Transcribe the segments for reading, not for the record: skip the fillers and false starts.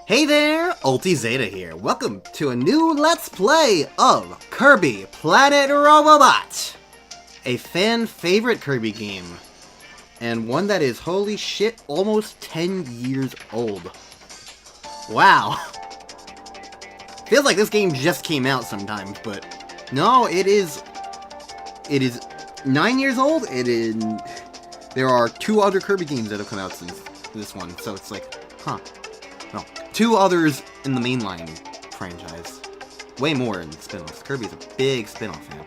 Hey there, UltiZeta here. Welcome to a new Let's Play of Kirby Planet Robobot. A fan-favorite Kirby game. And one that is, holy shit, almost 10 years old. Wow. Feels like this game just came out sometimes, but no, it is 9 years old. There are 2 other Kirby games that have come out since this one, so it's like, huh. No, 2 others in the mainline franchise. Way more in spin-offs. Kirby's a big spin-off fan.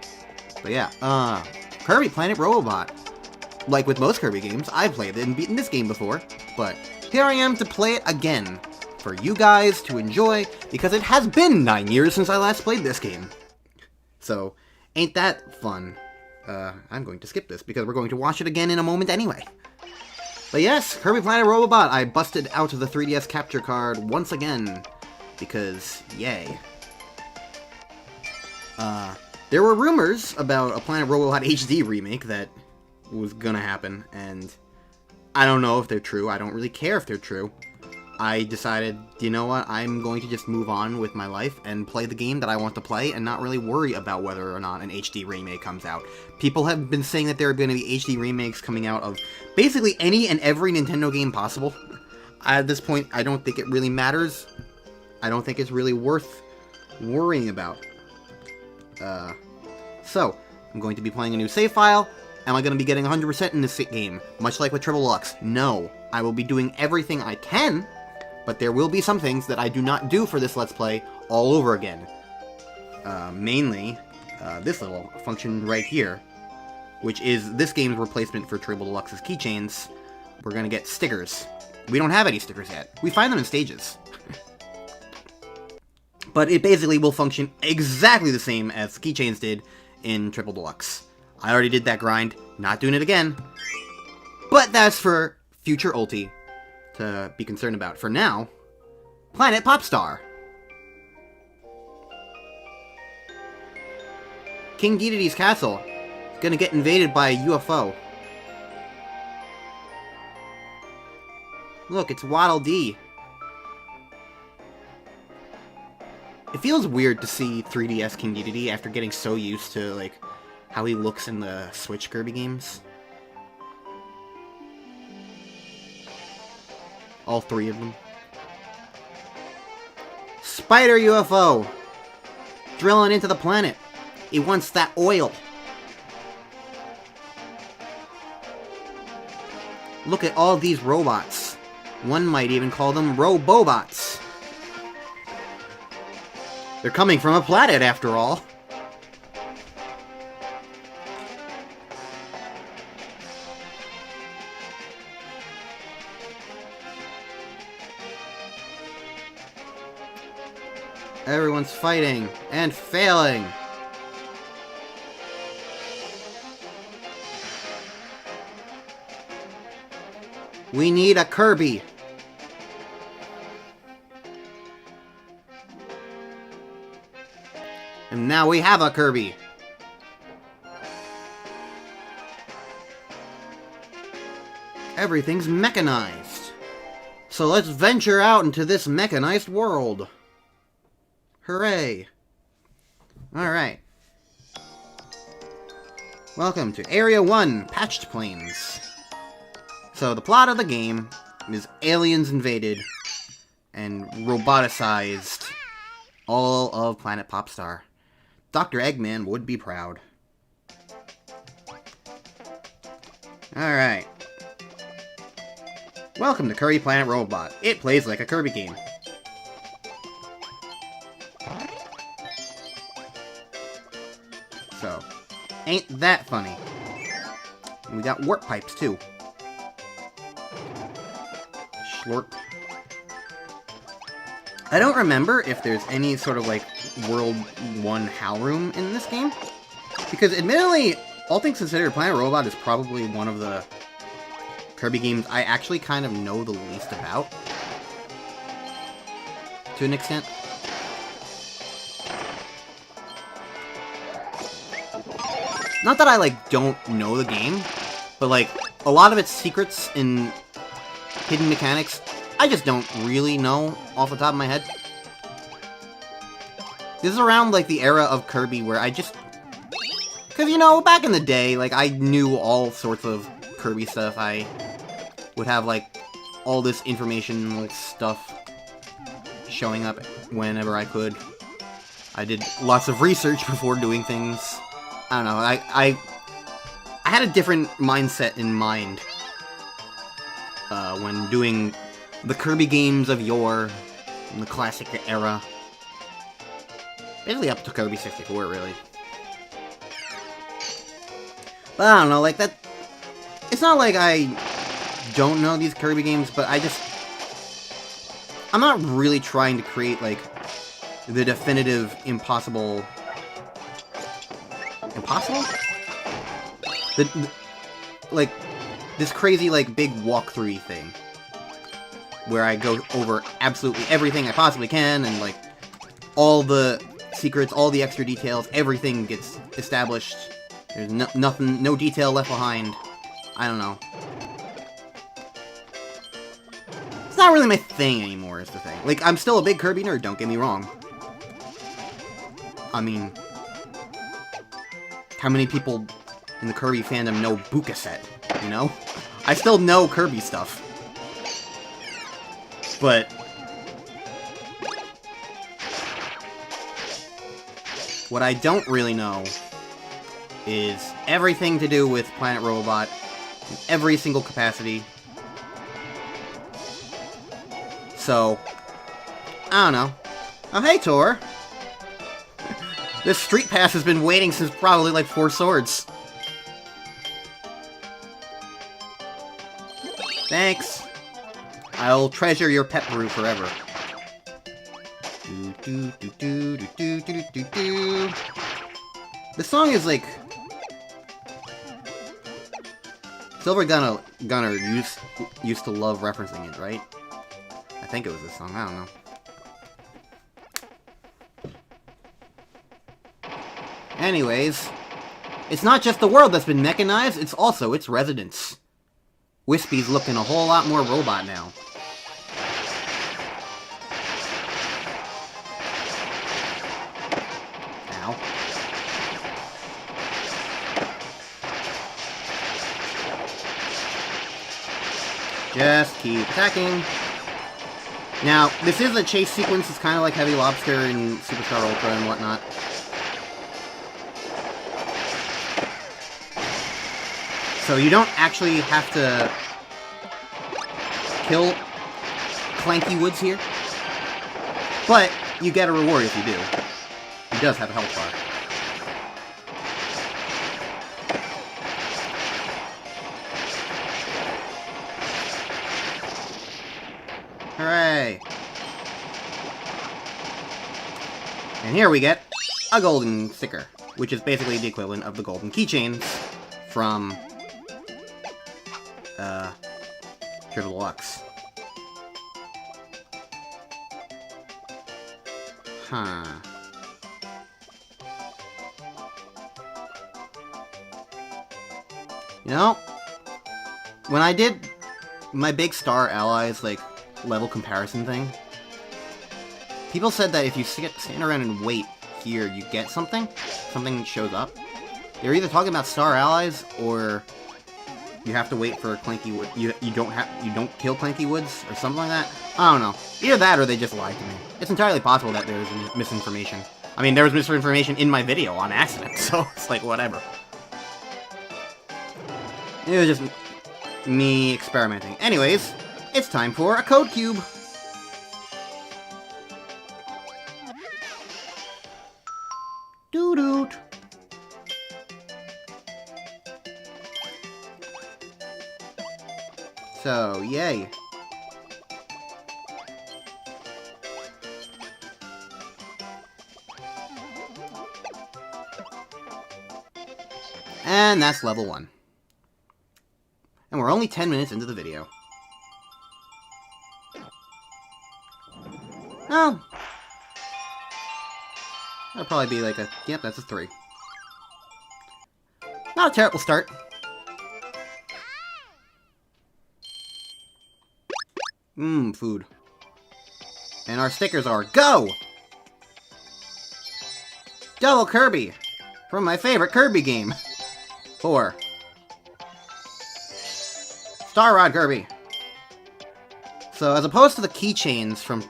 But yeah, Kirby Planet Robobot. Like with most Kirby games, I've played it and beaten this game before, but here I am to play it again for you guys to enjoy, because it has been 9 years since I last played this game. So, ain't that fun? I'm going to skip this because we're going to watch it again in a moment anyway. But yes, Kirby Planet Robobot, I busted out of the 3DS capture card once again, because yay. There were rumors about a Planet Robobot HD remake that was gonna happen, and I don't know if they're true. I don't really care if they're true. I decided, you know what, I'm going to just move on with my life and play the game that I want to play and not really worry about whether or not an HD remake comes out. People have been saying that there are going to be HD remakes coming out of basically any and every Nintendo game possible. At this point, I don't think it really matters. I don't think it's really worth worrying about. So, I'm going to be playing a new save file. Am I going to be getting 100% in this game? Much like with Triple Deluxe? No. I will be doing everything I can, but there will be some things that I do not do for this Let's Play all over again. Mainly, this little function right here, which is this game's replacement for Triple Deluxe's keychains. We're gonna get stickers. We don't have any stickers yet. We find them in stages. But it basically will function exactly the same as keychains did in Triple Deluxe. I already did that grind, not doing it again. But that's for future Ulti to be concerned about. For now, Planet Popstar. King Dedede's castle is gonna get invaded by a UFO. Look, it's Waddle Dee. It feels weird to see 3DS King Dedede after getting so used to, like, how he looks in the Switch Kirby games. All 3 of them. Spider UFO! Drilling into the planet. It wants that oil. Look at all these robots. One might even call them Robobots. They're coming from a planet, after all. Everyone's fighting and failing. We need a Kirby. And now we have a Kirby. Everything's mechanized. So let's venture out into this mechanized world. Hooray! Alright. Welcome to Area 1, Patched Plains. So the plot of the game is aliens invaded and roboticized all of Planet Popstar. Dr. Eggman would be proud. Alright. Welcome to Kirby Planet Robobot. It plays like a Kirby game. So, ain't that funny? And we got warp pipes, too. Schlorp. I don't remember if there's any sort of, like, World 1 HAL room in this game. Because, admittedly, all things considered, Planet Robobot is probably one of the Kirby games I actually kind of know the least about. To an extent. Not that I, like, don't know the game, but, like, a lot of its secrets and hidden mechanics I just don't really know off the top of my head. This is around, like, the era of Kirby where I just... Because, you know, back in the day, like, I knew all sorts of Kirby stuff. I would have, like, all this informational stuff showing up whenever I could. I did lots of research before doing things. I don't know, I had a different mindset in mind when doing the Kirby games of yore, in the classic era. Basically up to Kirby 64, really. But I don't know, like, that... It's not like I don't know these Kirby games, but I'm not really trying to create, like, the definitive impossible... Impossible? Like, this crazy, like, big walkthrough thing. Where I go over absolutely everything I possibly can, and, like, all the secrets, all the extra details, everything gets established. There's nothing, no detail left behind. I don't know. It's not really my thing anymore, is the thing. Like, I'm still a big Kirby nerd, don't get me wrong. I mean... How many people in the Kirby fandom know Buka Set, you know? I still know Kirby stuff. But... what I don't really know is everything to do with Planet Robobot in every single capacity. So, I don't know. Oh, hey, Tor! This street pass has been waiting since probably like 4 Swords. Thanks. I'll treasure your pet brew forever. This song is like... Silver Gunner used to love referencing it, right? I think it was this song, I don't know. Anyways, it's not just the world that's been mechanized, it's also its residents. Wispy's looking a whole lot more robot now. Ow. Just keep attacking. Now, this is a chase sequence, it's kind of like Heavy Lobster and Superstar Ultra and whatnot. So you don't actually have to kill Clanky Woods here, but you get a reward if you do. He does have a health bar. Hooray! And here we get a golden sticker, which is basically the equivalent of the golden keychains from Triple Deluxe. Huh. You know, when I did my big Star Allies, like, level comparison thing, people said that if you stand around and wait here, you get something. Something shows up. They're either talking about Star Allies, or you have to wait for Clanky Wood. You don't kill Clanky Woods, or something like that. I don't know. Either that, or they just lied to me. It's entirely possible that there's misinformation. I mean, there was misinformation in my video on accident, so it's like, whatever. It was just me experimenting. Anyways, it's time for a code cube. Doo-doot. So, yay. And that's level 1. And we're only 10 minutes into the video. Oh. That'll probably be like a... Yep, that's a 3. Not a terrible start. Food. And our stickers are Go! Double Kirby! From my favorite Kirby game. 4. Star Rod Kirby. So, as opposed to the keychains from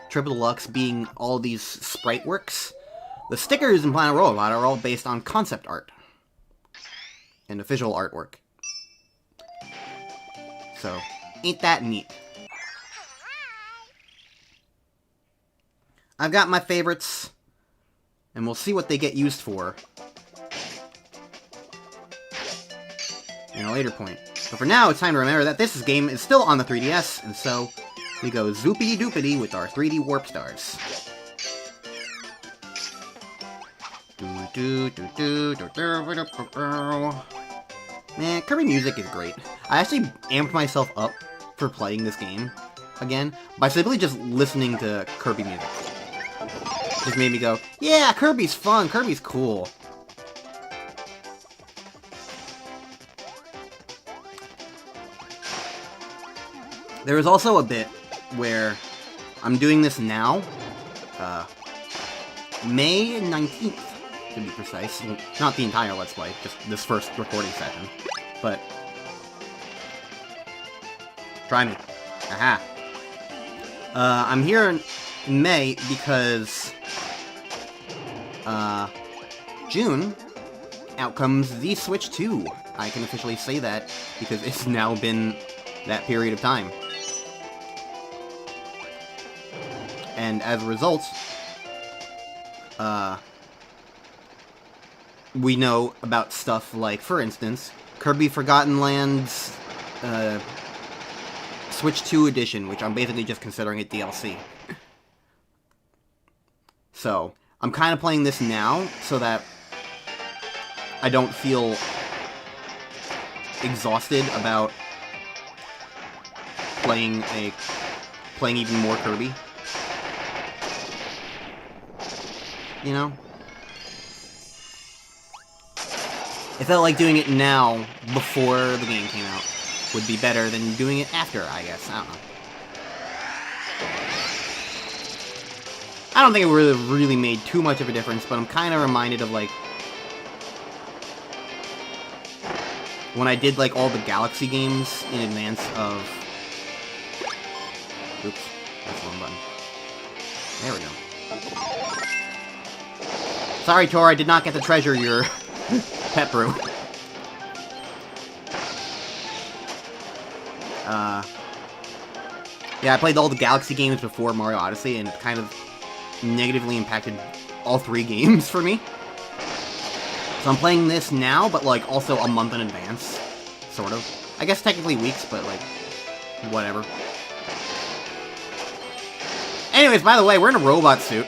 Triple Deluxe being all these sprite works, the stickers in Planet Robobot are all based on concept art. And official artwork. So, ain't that neat. I've got my favorites, and we'll see what they get used for in a later point. But for now, it's time to remember that this game is still on the 3DS, and so we go zoopity-doopity with our 3D Warp Stars. Man, Kirby music is great. I actually amped myself up for playing this game again by simply just listening to Kirby music. Just made me go, yeah, Kirby's fun, Kirby's cool. There is also a bit where I'm doing this now, May 19th, to be precise. Not the entire Let's Play, just this first recording session. But, try me. Aha. I'm here in May because, June, out comes the Switch 2. I can officially say that because it's now been that period of time. And as a result, we know about stuff like, for instance, Kirby Forgotten Lands, Switch 2 Edition, which I'm basically just considering it DLC. So, I'm kind of playing this now so that I don't feel exhausted about playing even more Kirby. You know? It felt like doing it now, before the game came out, would be better than doing it after, I guess. I don't know. I don't think it really made too much of a difference, but I'm kind of reminded of, like, when I did, like, all the Galaxy games in advance of... Oops, that's the wrong button. There we go. Sorry, Tor, I did not get to treasure your pet brew. Yeah, I played all the Galaxy games before Mario Odyssey, and it kind of negatively impacted all 3 games for me. So I'm playing this now, but, like, also a month in advance. Sort of. I guess technically weeks, but, like, whatever. Anyways, by the way, we're in a robot suit.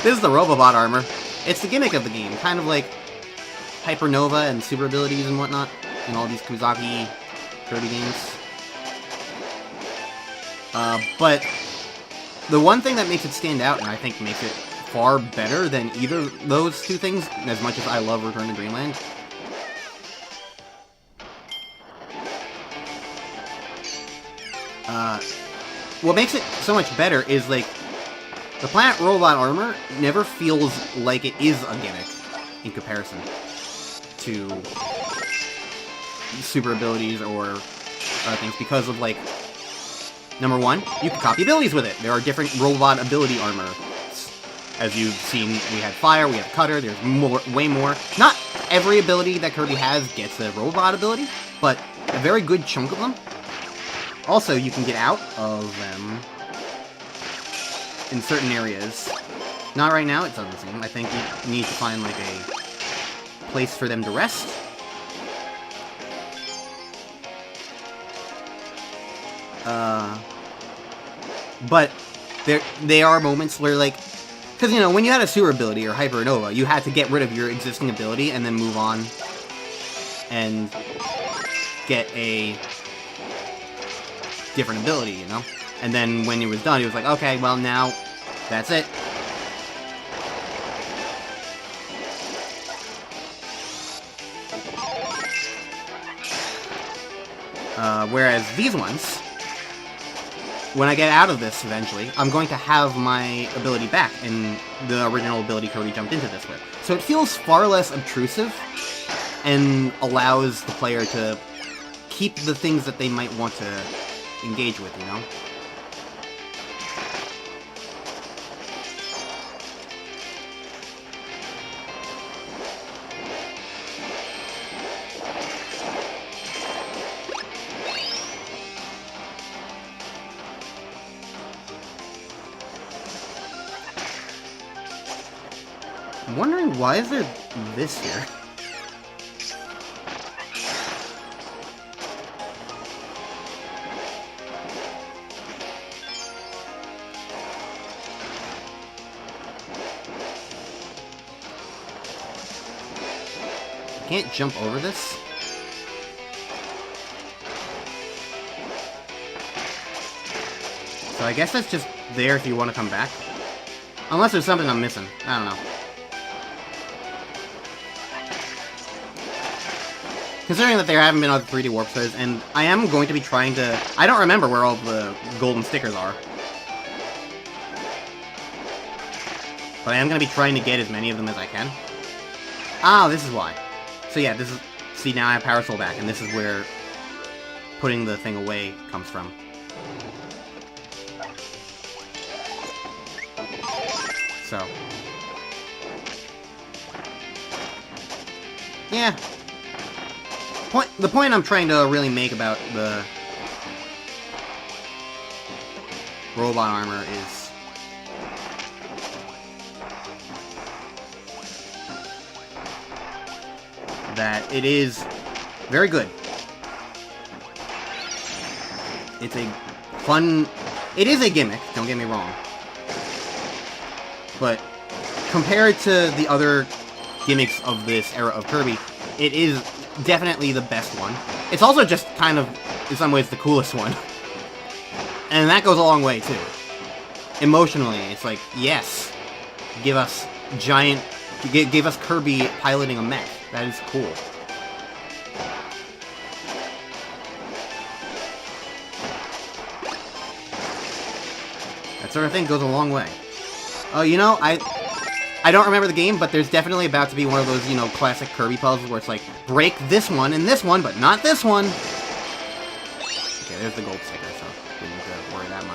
This is the Robobot armor. It's the gimmick of the game, kind of like Hypernova and super abilities and whatnot in all these Kuzaki Kirby games. But the one thing that makes it stand out, and I think makes it far better than either of those two things, as much as I love Return to Dreamland, what makes it so much better is, like, the Planet Robot armor never feels like it is a gimmick in comparison to super abilities or other things, because of, like, number one, you can copy abilities with it. There are different robot ability armor. As you've seen, we had Fire, we have Cutter, there's way more. Not every ability that Kirby has gets a robot ability, but a very good chunk of them. Also, you can get out of them in certain areas. Not right now, it doesn't seem. I think you need to find, like, a place for them to rest. But there are moments where, like, because, you know, when you had a super ability or Hypernova, you had to get rid of your existing ability and then move on and get a different ability, you know? And then when it was done, it was like, okay, well, now that's it. Whereas these ones, when I get out of this eventually, I'm going to have my ability back, and the original ability Kirby jumped into this with. So it feels far less obtrusive, and allows the player to keep the things that they might want to engage with, you know? I'm wondering, why is there this here? I can't jump over this? So I guess that's just there if you want to come back. Unless there's something I'm missing. I don't know. Considering that there haven't been other 3D warp stories, and I am going to be trying to... I don't remember where all the golden stickers are. But I am going to be trying to get as many of them as I can. Ah, this is why. So yeah, this is... See, now I have Power Soul back, and this is where putting the thing away comes from. So. Yeah. The point I'm trying to really make about the robot armor is that it is very good. It's a fun... It is a gimmick, don't get me wrong. But compared to the other gimmicks of this era of Kirby, it is definitely the best one. It's also just kind of, in some ways, the coolest one. And that goes a long way, too. Emotionally, it's like, yes, give us giant... Give us Kirby piloting a mech. That is cool. That sort of thing goes a long way. Oh, you know, I don't remember the game, but there's definitely about to be one of those, you know, classic Kirby puzzles where it's like, break this one and this one, but not this one! Okay, there's the gold sticker, so didn't need to worry that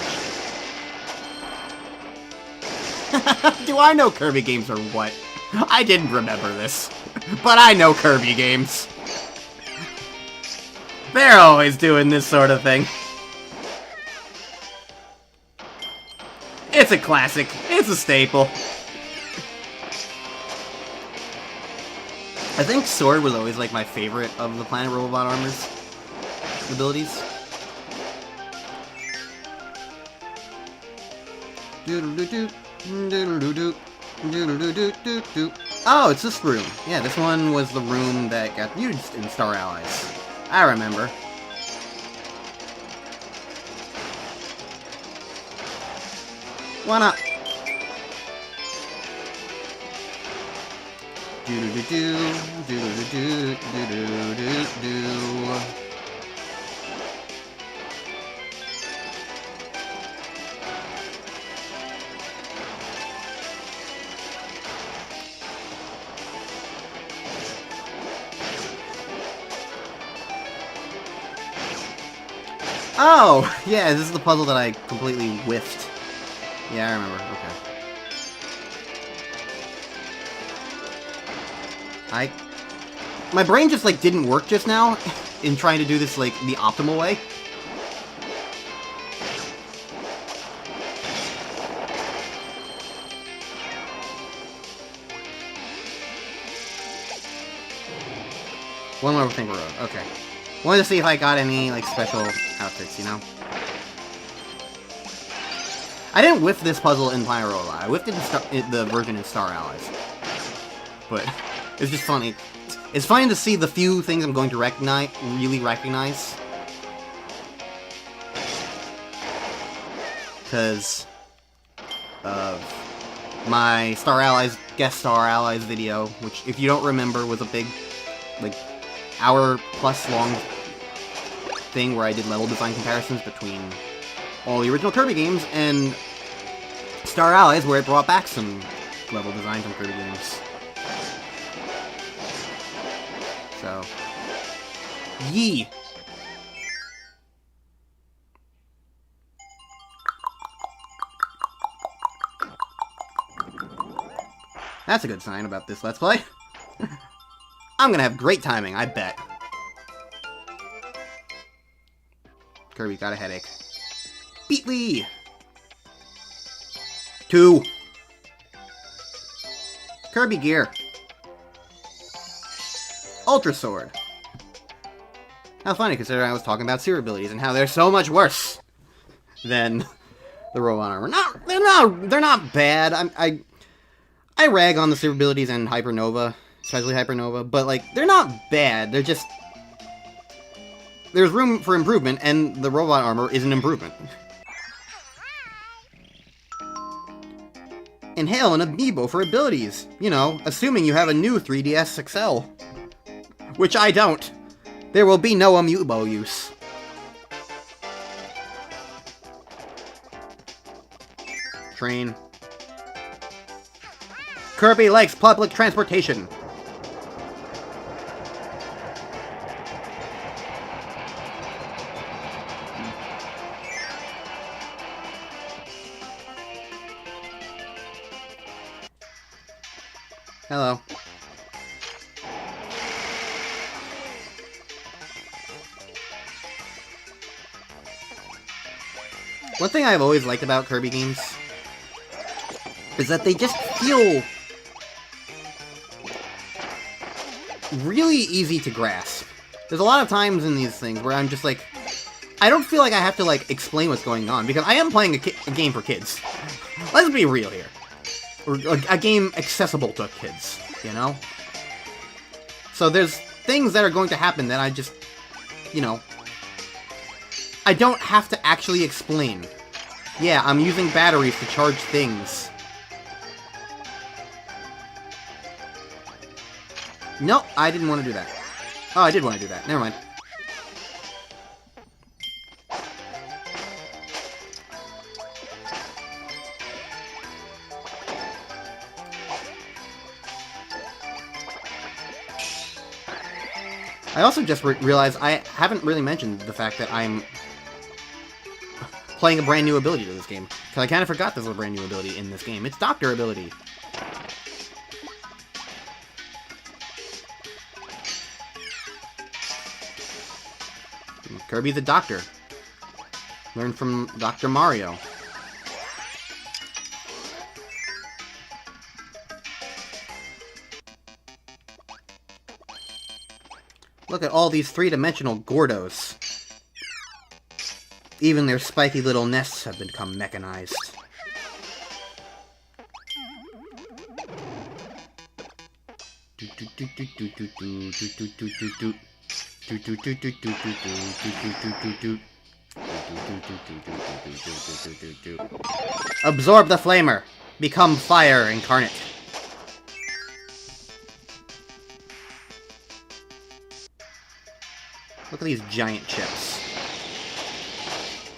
much. Do I know Kirby games or what? I didn't remember this. But I know Kirby games. They're always doing this sort of thing. It's a classic. It's a staple. I think Sword was always, like, my favorite of the Planet Robobot armor's abilities. Oh, it's this room. Yeah, this one was the room that got used in Star Allies. I remember. Why not? Oh! Yeah, this is the puzzle that I completely whiffed. Yeah, I remember. Okay. My brain just, like, didn't work just now in trying to do this, like, the optimal way. One more thing we're on. Okay. Wanted to see if I got any, like, special outfits, you know? I didn't whiff this puzzle in Planet Robobot. I whiffed it in the version in Star Allies. But it's just funny. It's funny to see the few things I'm going to really recognize. Because of my guest Star Allies video, which, if you don't remember, was a big, like, hour-plus long thing where I did level design comparisons between all the original Kirby games, and Star Allies, where it brought back some level design from Kirby games. So, yee! That's a good sign about this Let's Play. I'm gonna have great timing, I bet. Kirby got a headache. Beatly! 2. Kirby Gear. Ultra Sword. How funny, considering I was talking about seer abilities and how they're so much worse than the Robot Armor. They're not bad. I rag on the seer abilities and Hypernova, especially Hypernova, but like they're not bad. They're just there's room for improvement, and the Robot Armor is an improvement. Inhale an amiibo for abilities. You know, assuming you have a new 3DS XL. Which I don't. There will be no amiibo use. Train. Kirby likes public transportation. Hello. One thing I've always liked about Kirby games is that they just feel really easy to grasp. There's a lot of times in these things where I'm just like, I don't feel like I have to like explain what's going on, because I am playing a game for kids. Let's be real here. Or a game accessible to kids, you know? So there's things that are going to happen that I just, you know, I don't have to actually explain. Yeah, I'm using batteries to charge things. No, I didn't want to do that. Oh, I did want to do that. Never mind. I also just realized I haven't really mentioned the fact that I'm playing a brand new ability to this game. Because I kind of forgot there's a brand new ability in this game. It's Doctor ability. Kirby the Doctor. Learned from Dr. Mario. Look at all these three-dimensional Gordos. Even their spiky little nests have become mechanized. Absorb the flamer. Become fire incarnate. Look at these giant chips.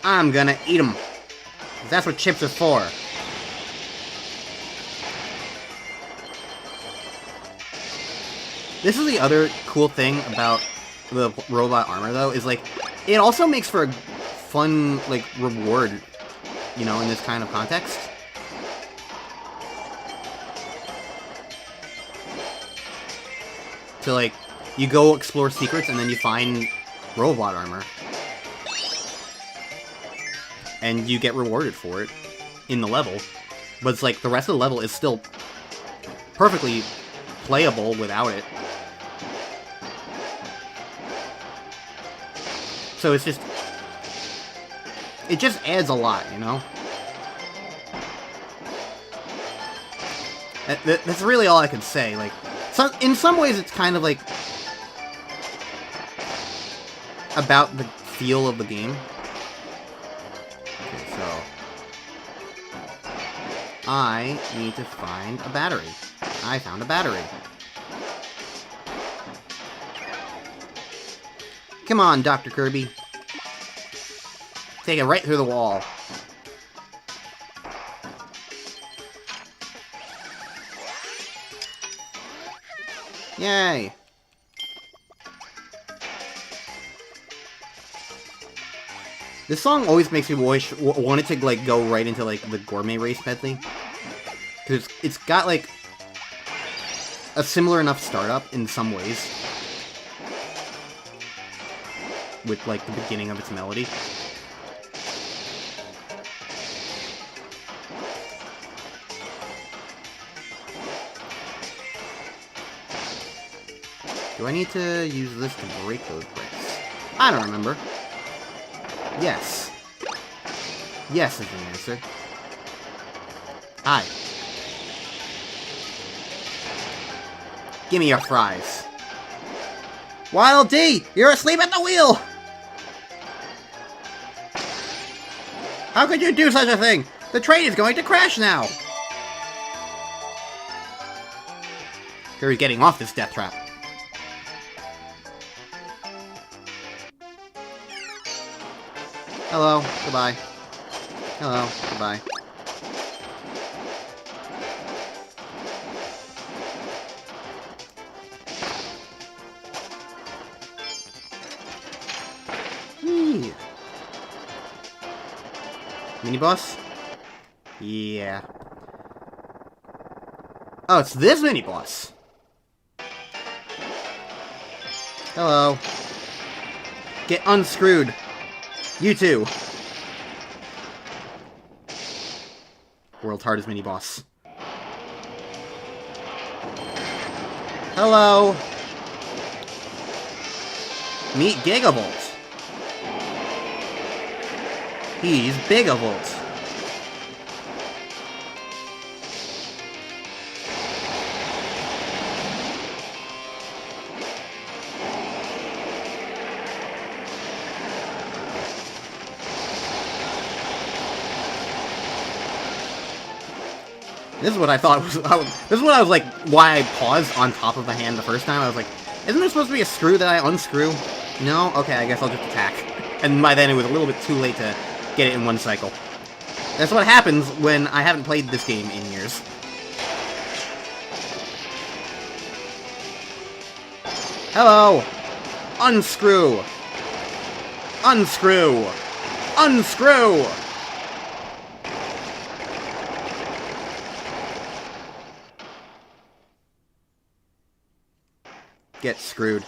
I'm gonna eat them. That's what chips are for. This is the other cool thing about the robot armor, though, is like, it also makes for a fun, like, reward, you know, in this kind of context. So, like, you go explore secrets and then you find robot armor. And you get rewarded for it in the level. But it's like, the rest of the level is still perfectly playable without it. So it's just... it just adds a lot, you know? That's really all I can say. Like, in some ways it's kind of like... about the feel of the game. Okay, so... I need to find a battery. I found a battery. Come on, Dr. Kirby. Take it right through the wall. Yay! This song always makes me want it to, like, go right into, like, the gourmet race pet thing. Because it's got, like, a similar enough startup in some ways. With, like, the beginning of its melody. Do I need to use this to break those bricks? I don't remember. Yes. Yes is the answer. Hi. Give me your fries. Waddle Dee! You're asleep at the wheel! How could you do such a thing? The train is going to crash now! Kirby's getting off this death trap. Hello, goodbye. Hello, goodbye. Whee! Mini boss? Yeah. Oh, it's this mini boss. Hello. Get unscrewed. You too. World's hardest mini boss. Hello. Meet Gigavolt. He's Bigavolt. This is what I thought was. This is what I was like. Why I paused on top of the hand the first time. I was like, isn't there supposed to be a screw that I unscrew? No? Okay, I guess I'll just attack. And by then it was a little bit too late to get it in one cycle. That's what happens when I haven't played this game in years. Hello! Unscrew! Unscrew! Unscrew! Get screwed.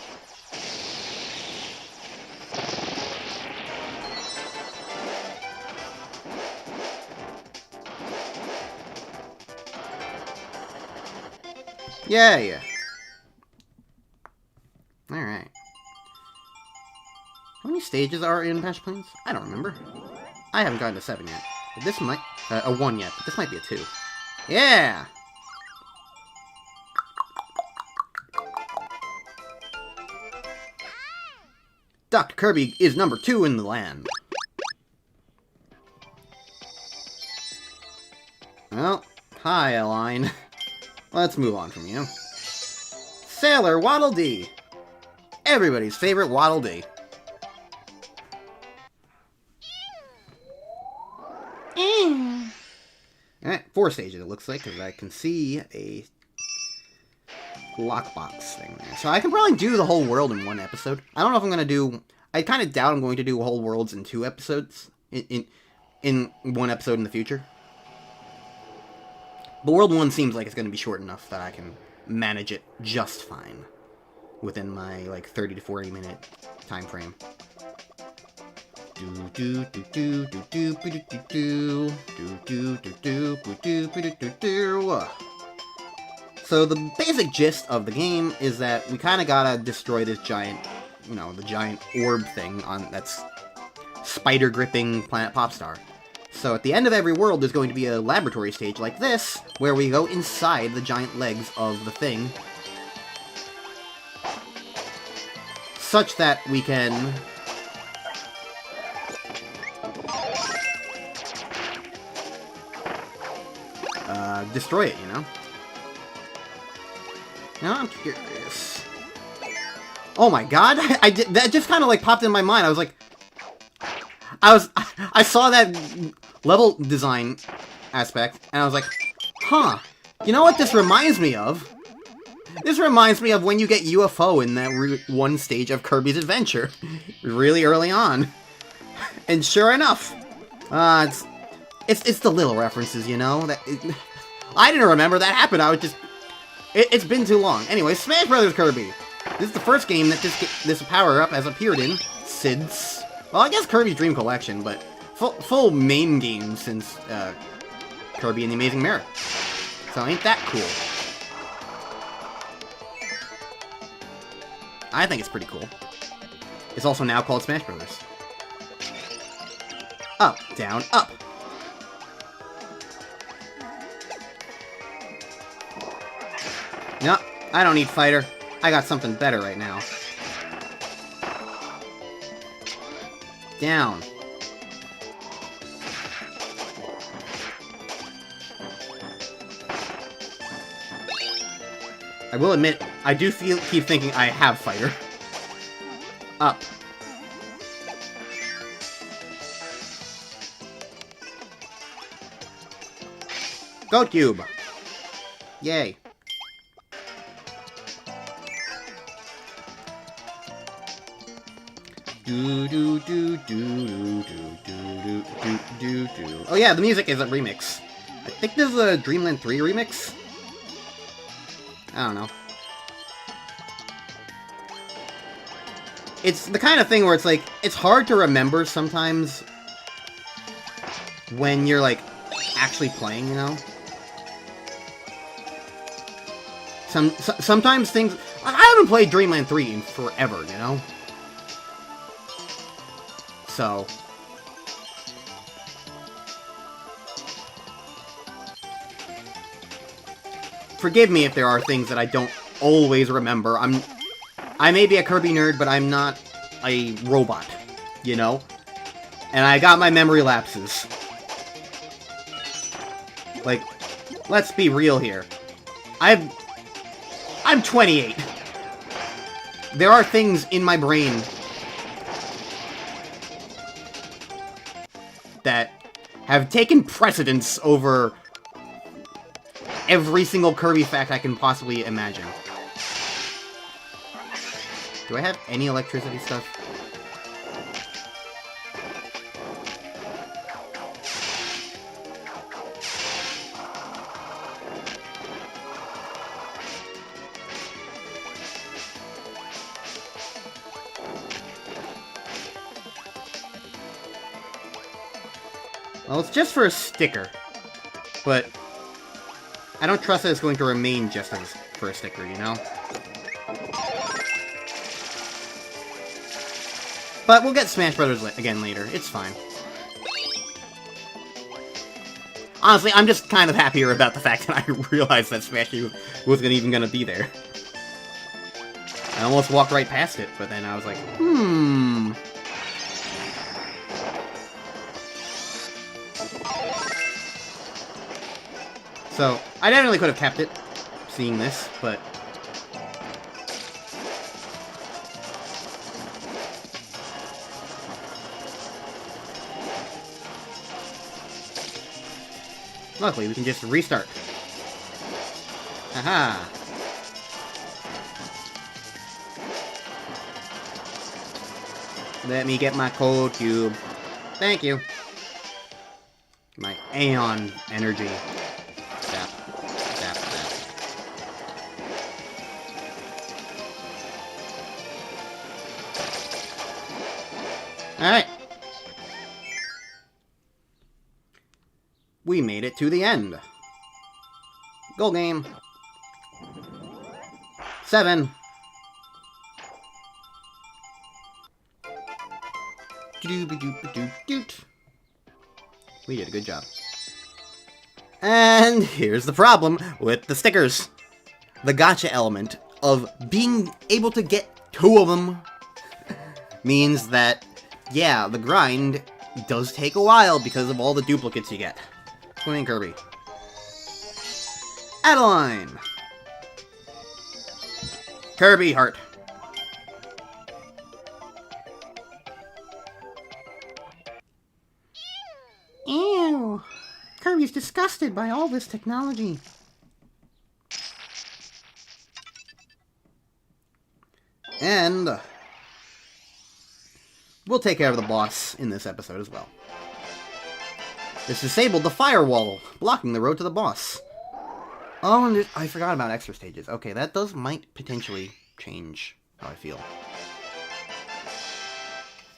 Yay! Alright. How many stages are in Patch Plains? I don't remember. I haven't gotten to 7 yet. But this might... a 1 yet, but this might be a 2. Yeah! Dr. Kirby is number 2 in the land. Well, hi, Aline. Let's move on from you. Sailor Waddle Dee! Everybody's favorite Waddle Dee. Alright, 4 stages it looks like, because I can see a lockbox thing there. So I can probably do the whole world in 1 episode. I don't know if I'm going to do... I kind of doubt I'm going to do whole worlds in 2 episodes. In 1 episode in the future. But World 1 seems like it's going to be short enough that I can manage it just fine. Within my, like, 30 to 40 minute time frame. So the basic gist of the game is that we kind of gotta destroy this giant, you know, the giant orb thing that's spider gripping Planet Popstar. So at the end of every world, there's going to be a laboratory stage like this, where we go inside the giant legs of the thing, such that we can destroy it, you know? Now I'm curious. Oh my god! That just kind of like popped in my mind. I was like, I saw that level design aspect, and I was like, huh, you know what this reminds me of? This reminds me of when you get UFO in that one stage of Kirby's Adventure. Really early on. And sure enough, it's the little references, you know? I didn't remember that happened, I was just... It's been too long. Anyway, Smash Brothers Kirby! This is the first game that this power-up has appeared in since... Well, I guess Kirby's Dream Collection, but full main game since Kirby and the Amazing Mirror. So ain't that cool? I think it's pretty cool. It's also now called Smash Brothers. Up, down, up. No, I don't need fighter. I got something better right now. Down. I will admit, I do keep thinking I have fighter. Up. Go Cube! Yay. Oh yeah, the music is a remix. I think this is a Dreamland 3 remix? I don't know. It's the kind of thing where it's like, it's hard to remember sometimes when you're like, actually playing, you know? Sometimes things... I haven't played Dreamland 3 in forever, you know? So... Forgive me if there are things that I don't always remember. I may be a Kirby nerd, but I'm not a robot, you know? And I got my memory lapses. Like, let's be real here. I'm 28. There are things in my brain that have taken precedence over every single Kirby fact I can possibly imagine. Do I have any electricity stuff? Well, it's just for a sticker, but I don't trust that it's going to remain just as for a sticker, you know? But we'll get Smash Brothers again later. It's fine. Honestly, I'm just kind of happier about the fact that I realized that Smash U wasn't even going to be there. I almost walked right past it, but then I was like, So, I definitely could have kept it, seeing this, but... Luckily, we can just restart. Aha! Let me get my cold cube. Thank you. My Aeon energy. Zap. Zap, zap. Alright. We made it to the end. Goal game. 7. We did a good job. And here's the problem with the stickers. The gotcha element of being able to get 2 of them means that, yeah, the grind does take a while because of all the duplicates you get. Swimming Kirby. Adeline! Kirby Heart. Ew! Kirby's disgusted by all this technology. And we'll take care of the boss in this episode as well. This disabled the firewall, blocking the road to the boss. Oh, and I forgot about extra stages. Okay, that might potentially change how I feel.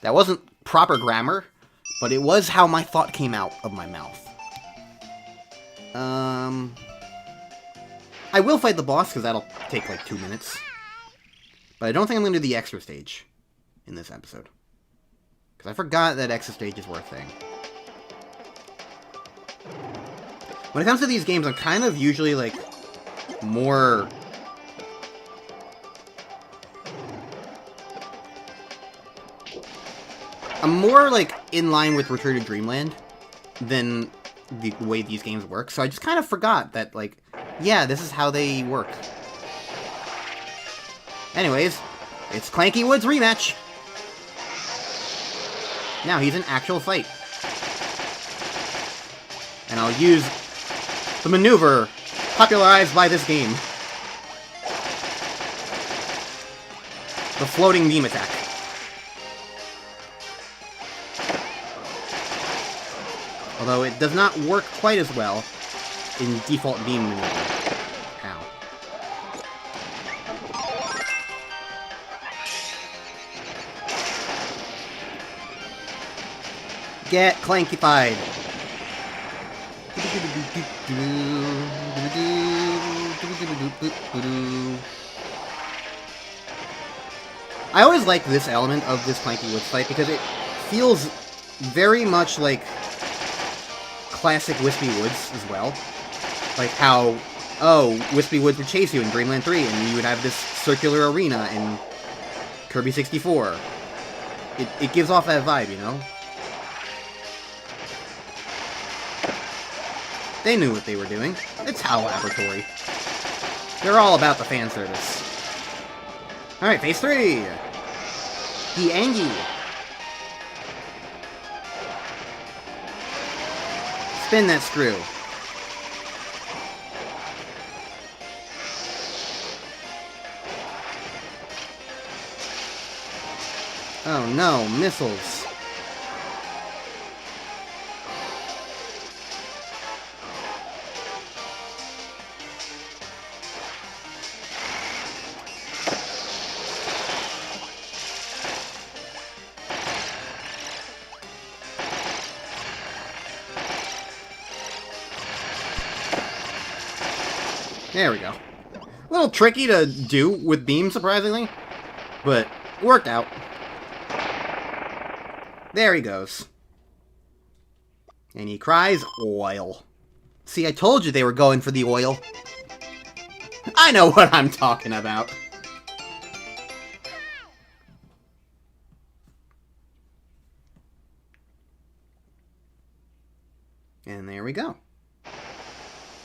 That wasn't proper grammar, but it was how my thought came out of my mouth. I will fight the boss, because that'll take like 2 minutes. But I don't think I'm going to do the extra stage in this episode. Because I forgot that extra stages were a thing. When it comes to these games, I'm kind of usually, like, more... I'm more, like, in line with Return to Dreamland than the way these games work. So I just kind of forgot that, like, yeah, this is how they work. Anyways, it's Clanky Woods rematch. Now he's in actual fight. And I'll use the maneuver popularized by this game. The floating beam attack. Although it does not work quite as well in default beam maneuver. Ow. Get clankified. I always like this element of this Clanky Woods fight because it feels very much like classic Wispy Woods as well. Like how, oh, Wispy Woods would chase you in Dreamland 3 and you would have this circular arena in Kirby 64. It gives off that vibe, you know? They knew what they were doing. It's HAL Laboratory. They're all about the fan service. Alright, phase 3! The Angie. Spin that screw. Oh no, missiles. There we go. A little tricky to do with beam, surprisingly, but worked out. There he goes. And he cries, oil. See, I told you they were going for the oil. I know what I'm talking about. And there we go.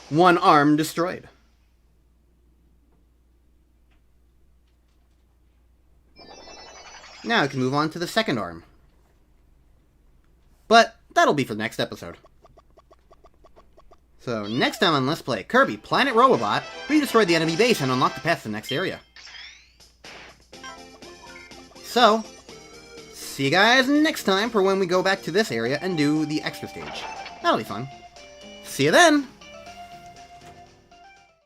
One arm destroyed. Now I can move on to the second arm. But that'll be for the next episode. So, next time on Let's Play Kirby Planet Robobot, we destroy the enemy base and unlock the path to the next area. So, see you guys next time for when we go back to this area and do the extra stage. That'll be fun. See you then!